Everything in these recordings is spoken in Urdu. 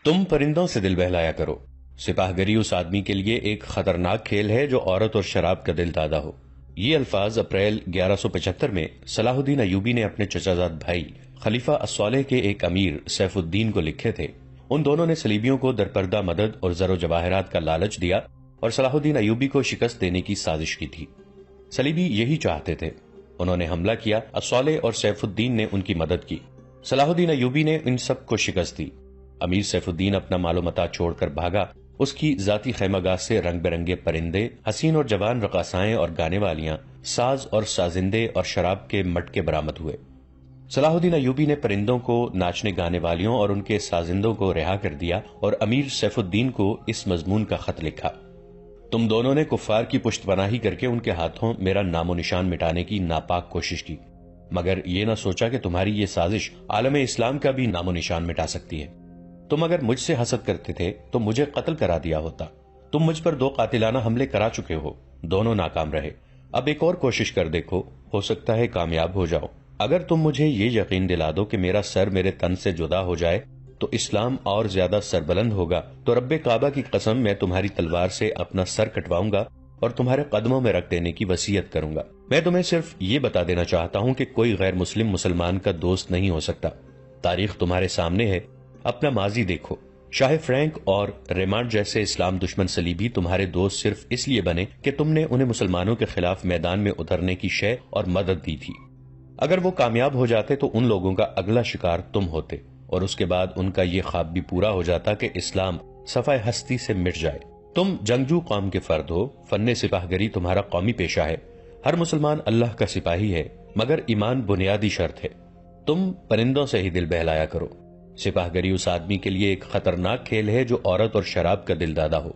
تم پرندوں سے دل بہلایا کرو۔ سپاہ گری اس آدمی کے لیے ایک خطرناک کھیل ہے جو عورت اور شراب کا دل دادا ہو۔ یہ الفاظ اپریل 1175 میں صلاح الدین ایوبی نے اپنے چچا زاد بھائی خلیفہ الصالح کے ایک امیر سیف الدین کو لکھے تھے۔ ان دونوں نے صلیبیوں کو درپردہ مدد اور زر و جواہرات کا لالچ دیا اور صلاح الدین ایوبی کو شکست دینے کی سازش کی تھی۔ صلیبی یہی چاہتے تھے۔ انہوں نے حملہ کیا، الصالح اور سیف الدین نے ان کی مدد کی۔ صلاح الدین ایوبی نے ان سب کو شکست دی۔ امیر سیف الدین اپنا مال و متاع چھوڑ کر بھاگا۔ اس کی ذاتی خیمہ گاہ سے رنگ برنگے پرندے، حسین اور جوان رقاصائیں اور گانے والیاں، ساز اور سازندے اور شراب کے مٹکے برآمد ہوئے۔ صلاح الدین ایوبی نے پرندوں کو، ناچنے گانے والیوں اور ان کے سازندوں کو رہا کر دیا اور امیر سیف الدین کو اس مضمون کا خط لکھا: تم دونوں نے کفار کی پشت پناہی کر کے ان کے ہاتھوں میرا نام و نشان مٹانے کی ناپاک کوشش کی، مگر یہ نہ سوچا کہ تمہاری یہ سازش عالم اسلام کا بھی نام و نشان مٹا سکتی ہے۔ تم اگر مجھ سے حسد کرتے تھے تو مجھے قتل کرا دیا ہوتا۔ تم مجھ پر 2 قاتلانہ حملے کرا چکے ہو، دونوں ناکام رہے۔ اب ایک اور کوشش کر دیکھو، ہو سکتا ہے کامیاب ہو جاؤ۔ اگر تم مجھے یہ یقین دلا دو کہ میرا سر میرے تن سے جدا ہو جائے تو اسلام اور زیادہ سربلند ہوگا، تو رب کعبہ کی قسم میں تمہاری تلوار سے اپنا سر کٹواؤں گا اور تمہارے قدموں میں رکھ دینے کی وصیت کروں گا۔ میں تمہیں صرف یہ بتا دینا چاہتا ہوں کہ کوئی غیر مسلم مسلمان کا دوست نہیں ہو سکتا۔ تاریخ تمہارے سامنے ہے، اپنا ماضی دیکھو۔ شاہ فرینک اور ریمانڈ جیسے اسلام دشمن صلیبی تمہارے دوست صرف اس لیے بنے کہ تم نے انہیں مسلمانوں کے خلاف میدان میں اترنے کی شے اور مدد دی تھی۔ اگر وہ کامیاب ہو جاتے تو ان لوگوں کا اگلا شکار تم ہوتے، اور اس کے بعد ان کا یہ خواب بھی پورا ہو جاتا کہ اسلام صفحہ ہستی سے مٹ جائے۔ تم جنگجو قوم کے فرد ہو، فن سپاہ گری تمہارا قومی پیشہ ہے۔ ہر مسلمان اللہ کا سپاہی ہے، مگر ایمان بنیادی شرط ہے۔ تم پرندوں سے ہی دل بہلایا کرو۔ سپاہ گری اس آدمی کے لیے ایک خطرناک کھیل ہے جو عورت اور شراب کا دل دادا ہو۔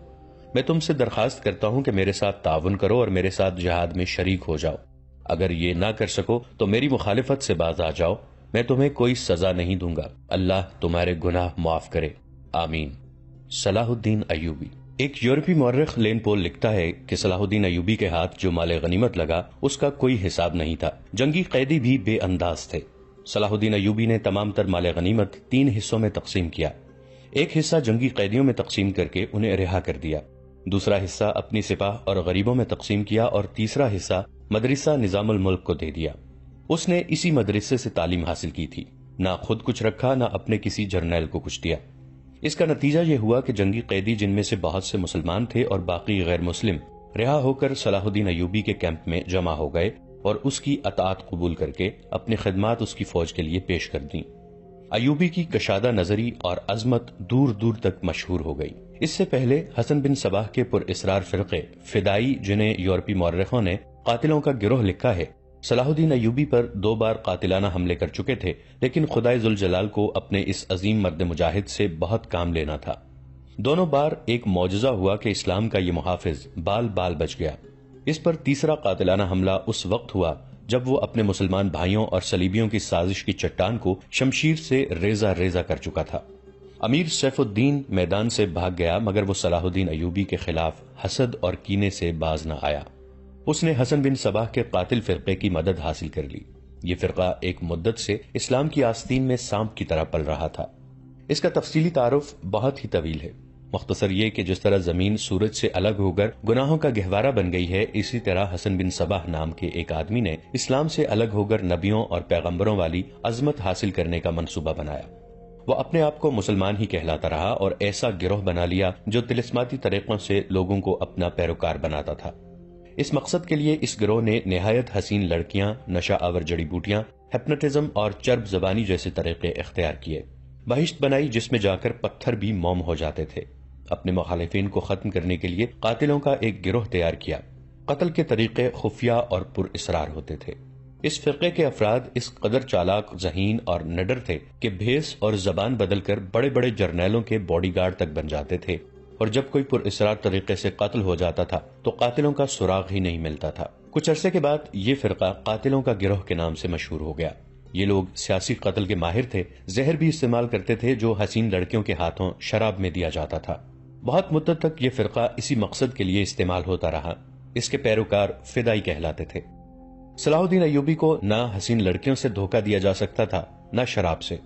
میں تم سے درخواست کرتا ہوں کہ میرے ساتھ تعاون کرو اور میرے ساتھ جہاد میں شریک ہو جاؤ۔ اگر یہ نہ کر سکو تو میری مخالفت سے باز آ جاؤ، میں تمہیں کوئی سزا نہیں دوں گا۔ اللہ تمہارے گناہ معاف کرے، آمین۔ صلاح الدین ایوبی۔ ایک یورپی مورخ لین پول لکھتا ہے کہ صلاح الدین ایوبی کے ہاتھ جو مال غنیمت لگا اس کا کوئی حساب نہیں تھا۔ جنگی قیدی بھی بے انداز تھے۔ صلاح الدین ایوبی نے تمام تر مال غنیمت 3 حصوں میں تقسیم کیا۔ ایک حصہ جنگی قیدیوں میں تقسیم کر کے انہیں رہا کر دیا، دوسرا حصہ اپنی سپاہ اور غریبوں میں تقسیم کیا اور تیسرا حصہ مدرسہ نظام الملک کو دے دیا۔ اس نے اسی مدرسے سے تعلیم حاصل کی تھی، نہ خود کچھ رکھا نہ اپنے کسی جرنیل کو کچھ دیا۔ اس کا نتیجہ یہ ہوا کہ جنگی قیدی جن میں سے بہت سے مسلمان تھے اور باقی غیر مسلم رہا ہو کر صلاح الدین ایوبی کے کیمپ میں جمع ہو گئے اور اس کی اطاعت قبول کر کے اپنی خدمات اس کی فوج کے لیے پیش کر دیں۔ ایوبی کی کشادہ نظری اور عظمت دور دور تک مشہور ہو گئی۔ اس سے پہلے حسن بن صباح کے پر اسرار فرقے فدائی، جنہیں یورپی مورخوں نے قاتلوں کا گروہ لکھا ہے، صلاح الدین ایوبی پر 2 بار قاتلانہ حملے کر چکے تھے، لیکن خدائے ذوالجلال کو اپنے اس عظیم مرد مجاہد سے بہت کام لینا تھا۔ دونوں بار ایک معجزہ ہوا کہ اسلام کا یہ محافظ بال بال بچ گیا۔ اس پر تیسرا قاتلانہ حملہ اس وقت ہوا جب وہ اپنے مسلمان بھائیوں اور صلیبیوں کی سازش کی چٹان کو شمشیر سے ریزہ ریزہ کر چکا تھا۔ امیر سیف الدین میدان سے بھاگ گیا، مگر وہ صلاح الدین ایوبی کے خلاف حسد اور کینے سے باز نہ آیا۔ اس نے حسن بن صباح کے قاتل فرقے کی مدد حاصل کر لی۔ یہ فرقہ ایک مدت سے اسلام کی آستین میں سانپ کی طرح پل رہا تھا۔ اس کا تفصیلی تعارف بہت ہی طویل ہے۔ مختصر یہ کہ جس طرح زمین سورج سے الگ ہو کر گناہوں کا گہوارہ بن گئی ہے، اسی طرح حسن بن صباح نام کے ایک آدمی نے اسلام سے الگ ہو کر نبیوں اور پیغمبروں والی عظمت حاصل کرنے کا منصوبہ بنایا۔ وہ اپنے آپ کو مسلمان ہی کہلاتا رہا اور ایسا گروہ بنا لیا جو طلسماتی طریقوں سے لوگوں کو اپنا پیروکار بناتا تھا۔ اس مقصد کے لیے اس گروہ نے نہایت حسین لڑکیاں، نشہ آور جڑی بوٹیاں، ہپنوٹزم اور چرب زبانی جیسے طریقے اختیار کیے۔ بہشت بنائی جس میں جا کر پتھر بھی موم ہو جاتے تھے۔ اپنے مخالفین کو ختم کرنے کے لیے قاتلوں کا ایک گروہ تیار کیا۔ قتل کے طریقے خفیہ اور پر اسرار ہوتے تھے۔ اس فرقے کے افراد اس قدر چالاک، ذہین اور نڈر تھے کہ بھیس اور زبان بدل کر بڑے بڑے جرنیلوں کے باڈی گارڈ تک بن جاتے تھے، اور جب کوئی پر اسرار طریقے سے قتل ہو جاتا تھا تو قاتلوں کا سراغ ہی نہیں ملتا تھا۔ کچھ عرصے کے بعد یہ فرقہ قاتلوں کا گروہ کے نام سے مشہور ہو گیا۔ یہ لوگ سیاسی قتل کے ماہر تھے، زہر بھی استعمال کرتے تھے جو حسین لڑکیوں کے ہاتھوں شراب میں دیا جاتا تھا۔ بہت مدت تک یہ فرقہ اسی مقصد کے لیے استعمال ہوتا رہا۔ اس کے پیروکار فدائی کہلاتے تھے۔ صلاح الدین ایوبی کو نہ حسین لڑکیوں سے دھوکہ دیا جا سکتا تھا، نہ شراب سے۔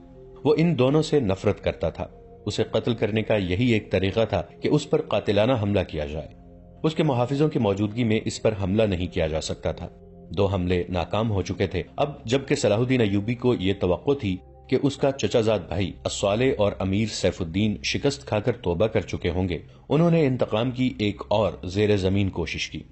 وہ ان دونوں سے نفرت کرتا تھا۔ اسے قتل کرنے کا یہی ایک طریقہ تھا کہ اس پر قاتلانہ حملہ کیا جائے۔ اس کے محافظوں کی موجودگی میں اس پر حملہ نہیں کیا جا سکتا تھا۔ 2 حملے ناکام ہو چکے تھے۔ اب جبکہ صلاح الدین ایوبی کو یہ توقع تھی کہ اس کا چچا زاد بھائی الصالح اور امیر سیف الدین شکست کھا کر توبہ کر چکے ہوں گے، انہوں نے انتقام کی ایک اور زیر زمین کوشش کی۔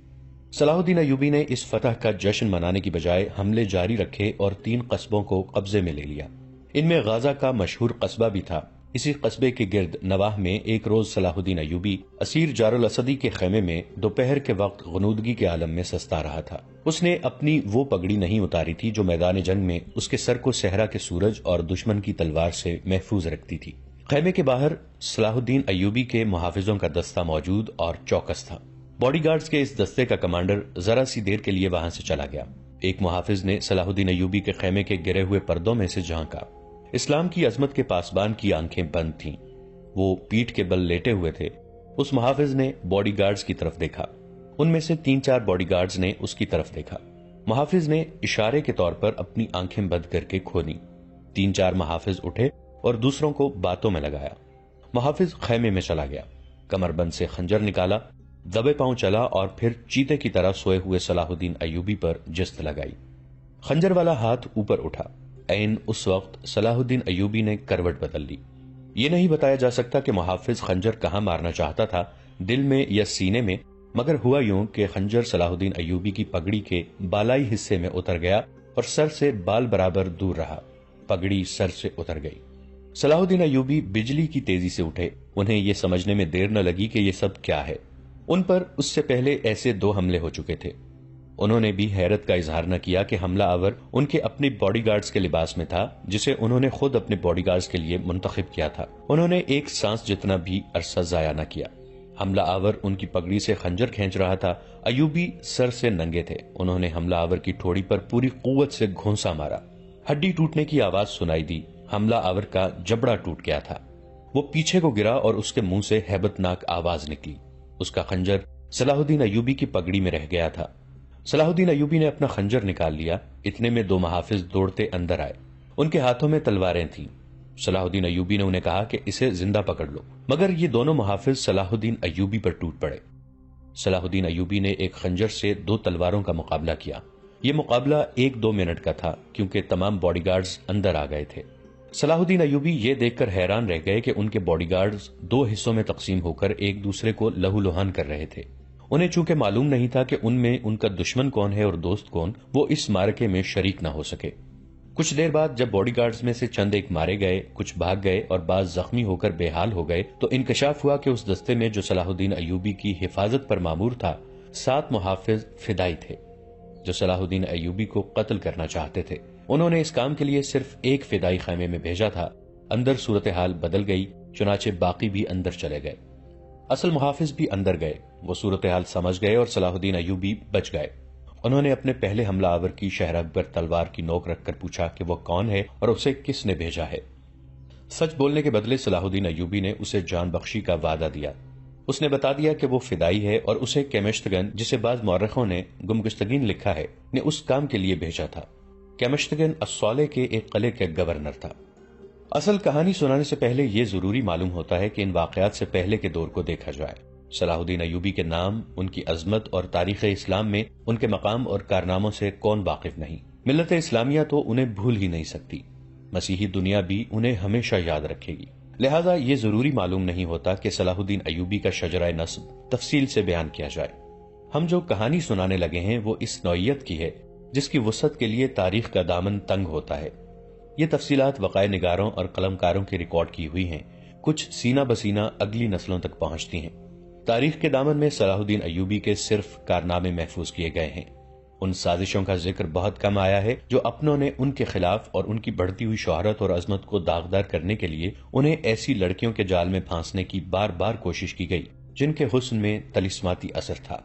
صلاح الدین ایوبی نے اس فتح کا جشن منانے کی بجائے حملے جاری رکھے اور 3 قصبوں کو قبضے میں لے لیا۔ ان میں غازہ کا مشہور قصبہ بھی تھا۔ اسی قصبے کے گرد نواح میں ایک روز صلاح الدین ایوبی اسیر جار الاسدی کے خیمے میں دوپہر کے وقت غنودگی کے عالم میں سستا رہا تھا۔ اس نے اپنی وہ پگڑی نہیں اتاری تھی جو میدان جنگ میں اس کے سر کو صحرا کے سورج اور دشمن کی تلوار سے محفوظ رکھتی تھی۔ خیمے کے باہر صلاح الدین ایوبی کے محافظوں کا دستہ موجود اور چوکس تھا۔ باڈی گارڈز کے اس دستے کا کمانڈر ذرا سی دیر کے لیے وہاں سے چلا گیا۔ ایک محافظ نے صلاح الدین ایوبی کے خیمے کے گرے ہوئے پردوں میں سے جھانکا۔ اسلام کی عظمت کے پاسبان کی آنکھیں بند تھیں۔ وہ پیٹھ کے بل لیٹے ہوئے تھے۔ اس محافظ نے باڈی گارڈز کی طرف دیکھا۔ ان میں سے 3-4 باڈی گارڈز نے اس کی طرف دیکھا۔ محافظ نے اشارے کے طور پر اپنی آنکھیں بند کر کے کھولی۔ 3-4 محافظ اٹھے اور دوسروں کو باتوں میں لگایا۔ محافظ خیمے میں چلا گیا، کمر بند سے خنجر نکالا، دبے پاؤں چلا اور پھر چیتے کی طرح سوئے ہوئے صلاح الدین ایوبی پر جست لگائی۔ خنجر والا ہاتھ اوپر اٹھا۔ عین اس وقت صلاح الدین ایوبی نے کروٹ بدل لی۔ یہ نہیں بتایا جا سکتا کہ محافظ خنجر کہاں مارنا چاہتا تھا، دل میں یا سینے میں، مگر ہوا یوں کہ خنجر صلاح الدین ایوبی کی پگڑی کے بالائی حصے میں اتر گیا اور سر سے بال برابر دور رہا۔ پگڑی سر سے اتر گئی۔ صلاح الدین ایوبی بجلی کی تیزی سے اٹھے۔ انہیں یہ سمجھنے میں دیر نہ لگی کہ یہ سب کیا ہے۔ ان پر اس سے پہلے ایسے 2 حملے ہو چکے تھے۔ انہوں نے بھی حیرت کا اظہار نہ کیا کہ حملہ آور ان کے اپنی باڈی گارڈز کے لباس میں تھا، جسے انہوں نے خود اپنے باڈی گارڈز کے لیے منتخب کیا تھا۔ انہوں نے ایک سانس جتنا بھی عرصہ ضائع نہ کیا۔ حملہ آور ان کی پگڑی سے خنجر کھینچ رہا تھا۔ ایوبی سر سے ننگے تھے۔ انہوں نے حملہ آور کی ٹھوڑی پر پوری قوت سے گھونسا مارا۔ ہڈی ٹوٹنے کی آواز سنائی دی۔ حملہ آور کا جبڑا ٹوٹ گیا تھا۔ وہ پیچھے کو گرا اور اس کے منہ سے ہیبت ناک آواز نکلی۔ اس کا خنجر صلاح الدین ایوبی کی پگڑی میں رہ گیا تھا۔ صلاح الدین ایوبی نے اپنا خنجر نکال لیا۔ اتنے میں 2 محافظ دوڑتے اندر آئے۔ ان کے ہاتھوں میں تلواریں تھیں۔ صلاح الدین ایوبی نے انہیں کہا کہ اسے زندہ پکڑ لو، مگر یہ دونوں محافظ صلاح الدین ایوبی پر ٹوٹ پڑے۔ صلاح الدین ایوبی نے ایک خنجر سے 2 تلواروں کا مقابلہ کیا۔ یہ مقابلہ 1-2 منٹ کا تھا کیونکہ تمام باڈی گارڈز اندر آ گئے تھے۔ صلاح الدین ایوبی یہ دیکھ کر حیران رہ گئے کہ ان کے باڈی گارڈز 2 حصوں میں تقسیم ہو کر ایک دوسرے کو لہو لہان کر رہے تھے۔ انہیں چونکہ معلوم نہیں تھا کہ ان میں ان کا دشمن کون ہے اور دوست کون، وہ اس مارکے میں شریک نہ ہو سکے۔ کچھ دیر بعد جب باڈی گارڈز میں سے چند ایک مارے گئے، کچھ بھاگ گئے اور بعض زخمی ہو کر بے حال ہو گئے، تو انکشاف ہوا کہ اس دستے میں جو صلاح الدین ایوبی کی حفاظت پر مامور تھا، 7 محافظ فدائی تھے جو صلاح الدین ایوبی کو قتل کرنا چاہتے تھے۔ انہوں نے اس کام کے لیے صرف ایک فدائی خیمے میں بھیجا تھا۔ اندر صورتحال بدل گئی، چنانچہ باقی بھی اندر چلے گئے۔ اصل محافظ بھی اندر گئے۔ وہ صورتحال سمجھ گئے اور صلاح الدین ایوبی بچ گئے۔ انہوں نے اپنے پہلے حملہ آور کی شہرگ پر تلوار کی نوک رکھ کر پوچھا کہ وہ کون ہے اور اسے کس نے بھیجا ہے۔ سچ بولنے کے بدلے صلاح الدین ایوبی نے اسے جان بخشی کا وعدہ دیا۔ اس نے بتا دیا کہ وہ فدائی ہے اور اسے کیمشتگن، جسے بعض مورخوں نے گمگشتگین لکھا ہے، نے اس کام کے لیے بھیجا تھا۔ کیمشتگن الصالح کے ایک قلعے کا گورنر تھا۔ اصل کہانی سنانے سے پہلے یہ ضروری معلوم ہوتا ہے کہ ان واقعات سے پہلے کے دور کو دیکھا جائے۔ صلاح الدین ایوبی کے نام، ان کی عظمت اور تاریخ اسلام میں ان کے مقام اور کارناموں سے کون واقف نہیں؟ ملت اسلامیہ تو انہیں بھول ہی نہیں سکتی۔ مسیحی دنیا بھی انہیں ہمیشہ یاد رکھے گی۔ لہٰذا یہ ضروری معلوم نہیں ہوتا کہ صلاح الدین ایوبی کا شجرہ نسب تفصیل سے بیان کیا جائے۔ ہم جو کہانی سنانے لگے ہیں وہ اس نوعیت کی ہے جس کی وسعت کے لیے تاریخ کا دامن تنگ ہوتا ہے۔ یہ تفصیلات وقائع نگاروں اور قلمکاروں کی ریکارڈ کی ہوئی ہیں، کچھ سینہ بسینہ اگلی نسلوں تک پہنچتی ہیں۔ تاریخ کے دامن میں صلاح الدین ایوبی کے صرف کارنامے محفوظ کیے گئے ہیں۔ ان سازشوں کا ذکر بہت کم آیا ہے جو اپنوں نے ان کے خلاف اور ان کی بڑھتی ہوئی شہرت اور عظمت کو داغدار کرنے کے لیے انہیں ایسی لڑکیوں کے جال میں پھانسنے کی بار بار کوشش کی گئی جن کے حسن میں طلسماتی اثر تھا۔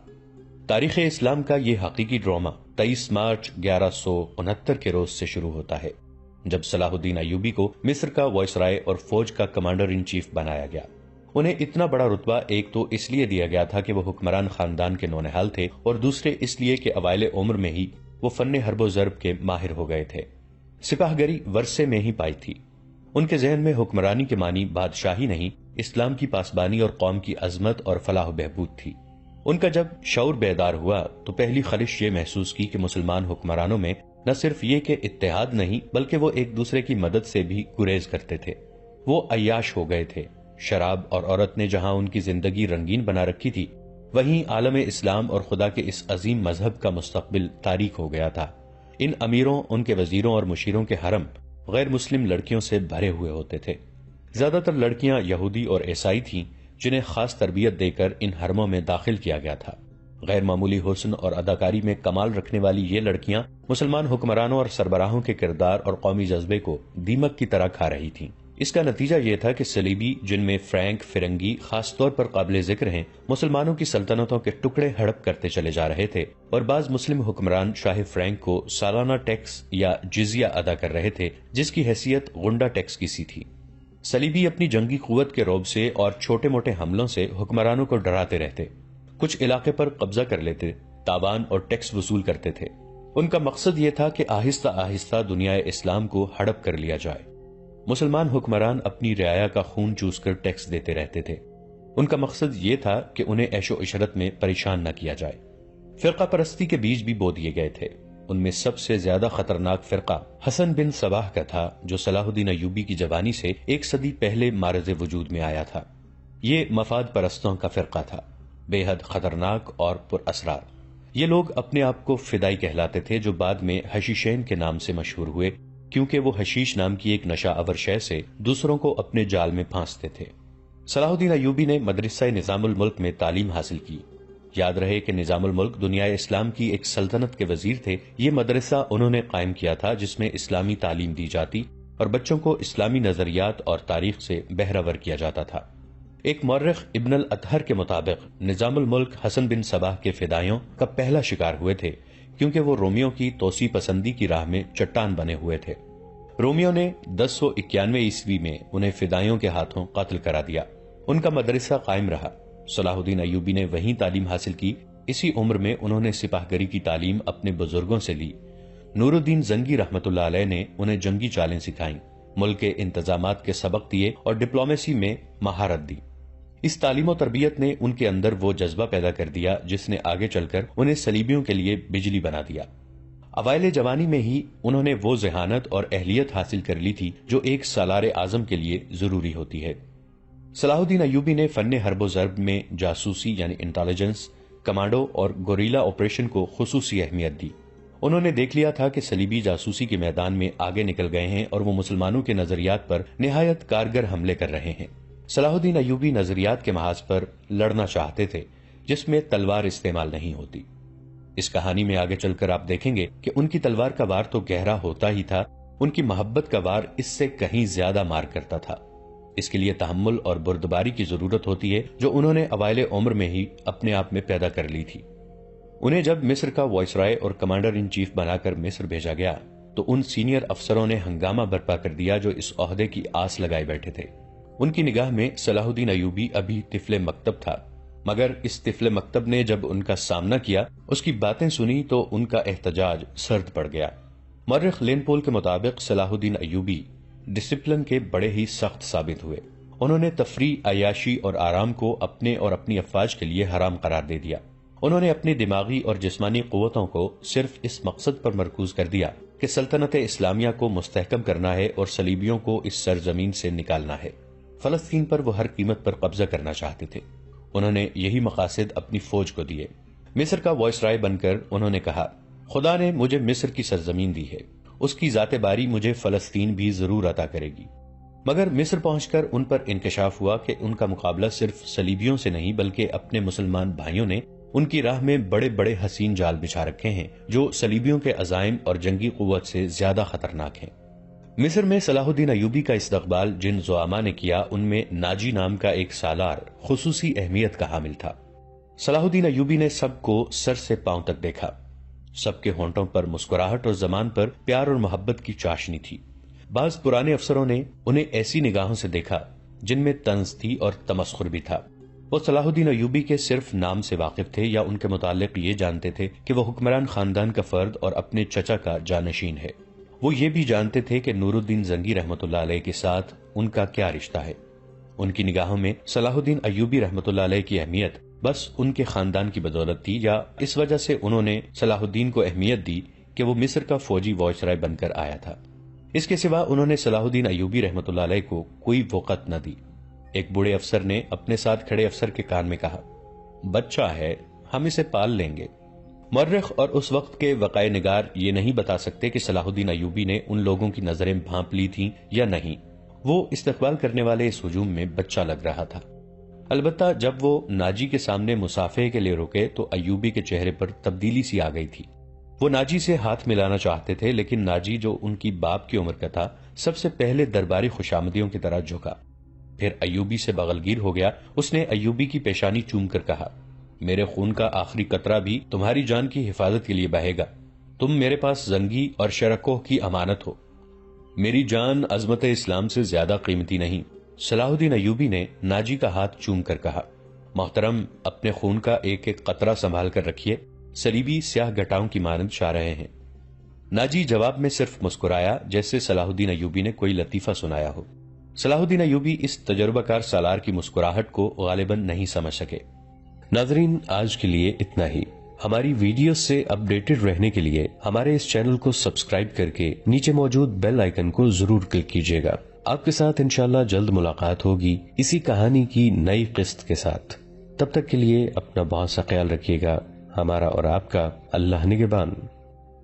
تاریخ اسلام کا یہ حقیقی ڈرامہ 23 مارچ 1169 کے روز سے شروع ہوتا ہے جب صلاح الدین ایوبی کو مصر کا وائسرائے اور فوج کا کمانڈر ان چیف بنایا گیا۔ انہیں اتنا بڑا رتبہ ایک تو اس لیے دیا گیا تھا کہ وہ حکمران خاندان کے نونہال تھے، اور دوسرے اس لیے کہ اوائل عمر میں ہی وہ فن حرب و ضرب کے ماہر ہو گئے تھے۔ سپاہ گری ورثے میں ہی پائی تھی۔ ان کے ذہن میں حکمرانی کے معنی بادشاہی نہیں، اسلام کی پاسبانی اور قوم کی عظمت اور فلاح و بہبود تھی۔ ان کا جب شعور بیدار ہوا تو پہلی خلش یہ محسوس کی کہ مسلمان حکمرانوں میں نہ صرف یہ کہ اتحاد نہیں بلکہ وہ ایک دوسرے کی مدد سے بھی گریز کرتے تھے۔ وہ عیاش ہو گئے تھے۔ شراب اور عورت نے جہاں ان کی زندگی رنگین بنا رکھی تھی، وہیں عالم اسلام اور خدا کے اس عظیم مذہب کا مستقبل تاریک ہو گیا تھا۔ ان امیروں، ان کے وزیروں اور مشیروں کے حرم غیر مسلم لڑکیوں سے بھرے ہوئے ہوتے تھے۔ زیادہ تر لڑکیاں یہودی اور عیسائی تھیں جنہیں خاص تربیت دے کر ان حرموں میں داخل کیا گیا تھا۔ غیر معمولی حسن اور اداکاری میں کمال رکھنے والی یہ لڑکیاں مسلمان حکمرانوں اور سربراہوں کے کردار اور قومی جذبے کو دیمک کی طرح کھا رہی تھیں۔ اس کا نتیجہ یہ تھا کہ صلیبی، جن میں فرینک، فرنگی خاص طور پر قابل ذکر ہیں، مسلمانوں کی سلطنتوں کے ٹکڑے ہڑپ کرتے چلے جا رہے تھے، اور بعض مسلم حکمران شاہ فرینک کو سالانہ ٹیکس یا جزیہ ادا کر رہے تھے، جس کی حیثیت غنڈہ ٹیکس کی سی تھی۔ صلیبی اپنی جنگی قوت کے رعب سے اور چھوٹے موٹے حملوں سے حکمرانوں کو ڈراتے رہتے، کچھ علاقے پر قبضہ کر لیتے، تاوان اور ٹیکس وصول کرتے تھے۔ ان کا مقصد یہ تھا کہ آہستہ آہستہ دنیا اسلام کو ہڑپ کر لیا جائے۔ مسلمان حکمران اپنی رعایا کا خون چوس کر ٹیکس دیتے رہتے تھے۔ ان کا مقصد یہ تھا کہ انہیں عیش و عشرت میں پریشان نہ کیا جائے۔ فرقہ پرستی کے بیج بھی بو دیے گئے تھے۔ ان میں سب سے زیادہ خطرناک فرقہ حسن بن صباح کا تھا، جو صلاح الدین ایوبی کی جوانی سے ایک صدی پہلے معرض وجود میں آیا تھا۔ یہ مفاد پرستوں کا فرقہ تھا، بے حد خطرناک اور پر اسرار۔ یہ لوگ اپنے آپ کو فدائی کہلاتے تھے، جو بعد میں حشیشین کے نام سے مشہور ہوئے، کیونکہ وہ حشیش نام کی ایک نشہ آور شے سے دوسروں کو اپنے جال میں پھانستے تھے۔ صلاح الدین ایوبی نے مدرسہ نظام الملک میں تعلیم حاصل کی۔ یاد رہے کہ نظام الملک دنیا اسلام کی ایک سلطنت کے وزیر تھے۔ یہ مدرسہ انہوں نے قائم کیا تھا جس میں اسلامی تعلیم دی جاتی اور بچوں کو اسلامی نظریات اور تاریخ سے بہرہ کیا جاتا تھا۔ ایک مورخ ابن الاطہر کے مطابق نظام الملک حسن بن صباح کے فدائیوں کا پہلا شکار ہوئے تھے، کیونکہ وہ رومیوں کی توسیع پسندی کی راہ میں چٹان بنے ہوئے تھے۔ رومیوں نے 1091 عیسوی میں انہیں فدائیوں کے ہاتھوں قتل کرا دیا۔ ان کا مدرسہ قائم رہا۔ صلاح الدین ایوبی نے وہیں تعلیم حاصل کی۔ اسی عمر میں انہوں نے سپاہ گری کی تعلیم اپنے بزرگوں سے لی۔ نور الدین زنگی رحمت اللہ علیہ نے انہیں جنگی چالیں سکھائیں، ملک کے انتظامات کے سبق دیے اور ڈپلومیسی میں مہارت دی۔ اس تعلیم و تربیت نے ان کے اندر وہ جذبہ پیدا کر دیا جس نے آگے چل کر انہیں صلیبیوں کے لیے بجلی بنا دیا۔ اوائل جوانی میں ہی انہوں نے وہ ذہانت اور اہلیت حاصل کر لی تھی جو ایک سالار اعظم کے لیے ضروری ہوتی ہے۔ صلاح الدین ایوبی نے فن حرب و ضرب میں جاسوسی یعنی انٹیلیجنس، کمانڈو اور گوریلا آپریشن کو خصوصی اہمیت دی۔ انہوں نے دیکھ لیا تھا کہ صلیبی جاسوسی کے میدان میں آگے نکل گئے ہیں اور وہ مسلمانوں کے نظریات پر نہایت کارگر حملے کر رہے ہیں۔ صلاح الدین ایوبی نظریات کے محاذ پر لڑنا چاہتے تھے جس میں تلوار استعمال نہیں ہوتی۔ اس کہانی میں آگے چل کر آپ دیکھیں گے کہ ان کی تلوار کا وار تو گہرا ہوتا ہی تھا، ان کی محبت کا وار اس سے کہیں زیادہ مار کرتا تھا۔ اس کے لیے تحمل اور بردباری کی ضرورت ہوتی ہے جو انہوں نے اوائل عمر میں ہی اپنے آپ میں پیدا کر لی تھی۔ انہیں جب مصر کا وائس رائے اور کمانڈر ان چیف بنا کر مصر بھیجا گیا تو ان سینئر افسروں نے ہنگامہ برپا کر دیا جو اس عہدے کی آس لگائے بیٹھے تھے۔ ان کی نگاہ میں صلاح الدین ایوبی ابھی طفل مکتب تھا، مگر اس طفل مکتب نے جب ان کا سامنا کیا، اس کی باتیں سنی تو ان کا احتجاج سرد پڑ گیا۔ مورخ لین پول کے مطابق صلاح الدین ایوبی ڈسپلن کے بڑے ہی سخت ثابت ہوئے۔ انہوں نے تفریح، عیاشی اور آرام کو اپنے اور اپنی افواج کے لیے حرام قرار دے دیا۔ انہوں نے اپنی دماغی اور جسمانی قوتوں کو صرف اس مقصد پر مرکوز کر دیا کہ سلطنت اسلامیہ کو مستحکم کرنا ہے اور صلیبیوں کو اس سرزمین سے نکالنا ہے۔ فلسطین پر وہ ہر قیمت پر قبضہ کرنا چاہتے تھے۔ انہوں نے یہی مقاصد اپنی فوج کو دیے۔ مصر کا وائس رائے بن کر انہوں نے کہا، خدا نے مجھے مصر کی سرزمین دی ہے، اس کی ذات باری مجھے فلسطین بھی ضرور عطا کرے گی۔ مگر مصر پہنچ کر ان پر انکشاف ہوا کہ ان کا مقابلہ صرف صلیبیوں سے نہیں بلکہ اپنے مسلمان بھائیوں نے ان کی راہ میں بڑے بڑے حسین جال بچھا رکھے ہیں جو صلیبیوں کے عزائم اور جنگی قوت سے زیادہ خطرناک ہیں۔ مصر میں صلاح الدین ایوبی کا استقبال جن زعما نے کیا ان میں ناجی نام کا ایک سالار خصوصی اہمیت کا حامل تھا۔ صلاح الدین ایوبی نے سب کو سر سے پاؤں تک دیکھا۔ سب کے ہونٹوں پر مسکراہٹ اور زبان پر پیار اور محبت کی چاشنی تھی۔ بعض پرانے افسروں نے انہیں ایسی نگاہوں سے دیکھا جن میں طنز تھی اور تمسخر بھی تھا۔ وہ صلاح الدین ایوبی کے صرف نام سے واقف تھے یا ان کے متعلق یہ جانتے تھے کہ وہ حکمران خاندان کا فرد اور اپنے چچا کا جانشین ہے۔ وہ یہ بھی جانتے تھے کہ نور الدین زنگی رحمۃ اللہ علیہ کے ساتھ ان کا کیا رشتہ ہے۔ ان کی نگاہوں میں صلاح الدین ایوبی رحمۃ اللہ علیہ کی اہمیت بس ان کے خاندان کی بدولت تھی، یا اس وجہ سے انہوں نے صلاح الدین کو اہمیت دی کہ وہ مصر کا فوجی وائسرائے بن کر آیا تھا۔ اس کے سوا انہوں نے صلاح الدین ایوبی رحمۃ اللہ علیہ کو کوئی وقت نہ دی۔ ایک بوڑھے افسر نے اپنے ساتھ کھڑے افسر کے کان میں کہا، بچہ ہے، ہم اسے پال لیں گے۔ مورخ اور اس وقت کے وقائع نگار یہ نہیں بتا سکتے کہ صلاح الدین ایوبی نے ان لوگوں کی نظریں بھانپ لی تھیں یا نہیں، وہ استقبال کرنے والے اس ہجوم میں بچہ لگ رہا تھا۔ البتہ جب وہ ناجی کے سامنے مصافحے کے لیے رکے تو ایوبی کے چہرے پر تبدیلی سی آ گئی تھی۔ وہ ناجی سے ہاتھ ملانا چاہتے تھے، لیکن ناجی جو ان کی باپ کی عمر کا تھا سب سے پہلے درباری خوشامدیوں کی طرح جھکا، پھر ایوبی سے بغلگیر ہو گیا۔ اس نے ایوبی کی پیشانی چوم کر کہا، میرے خون کا آخری قطرہ بھی تمہاری جان کی حفاظت کے لیے بہے گا۔ تم میرے پاس زنگی اور شرکوہ کی امانت ہو، میری جان عظمت اسلام سے زیادہ قیمتی نہیں۔ صلاح الدین ایوبی نے ناجی کا ہاتھ چوم کر کہا، محترم، اپنے خون کا ایک ایک قطرہ سنبھال کر رکھیے، صلیبی سیاہ گٹاؤں کی مانند چھا رہے ہیں۔ ناجی جواب میں صرف مسکرایا، جیسے صلاح الدین ایوبی نے کوئی لطیفہ سنایا ہو۔ صلاح الدین ایوبی اس تجربہ کار سالار کی مسکراہٹ کو غالباً نہیں سمجھ سکے۔ ناظرین، آج کے لیے اتنا ہی۔ ہماری ویڈیوز سے اپڈیٹڈ رہنے کے لیے ہمارے اس چینل کو سبسکرائب کر کے نیچے موجود بیل آئیکن کو ضرور کلک کیجیے گا۔ آپ کے ساتھ انشاءاللہ جلد ملاقات ہوگی اسی کہانی کی نئی قسط کے ساتھ۔ تب تک کے لیے اپنا بہت سا خیال رکھیے گا۔ ہمارا اور آپ کا اللہ نگہبان۔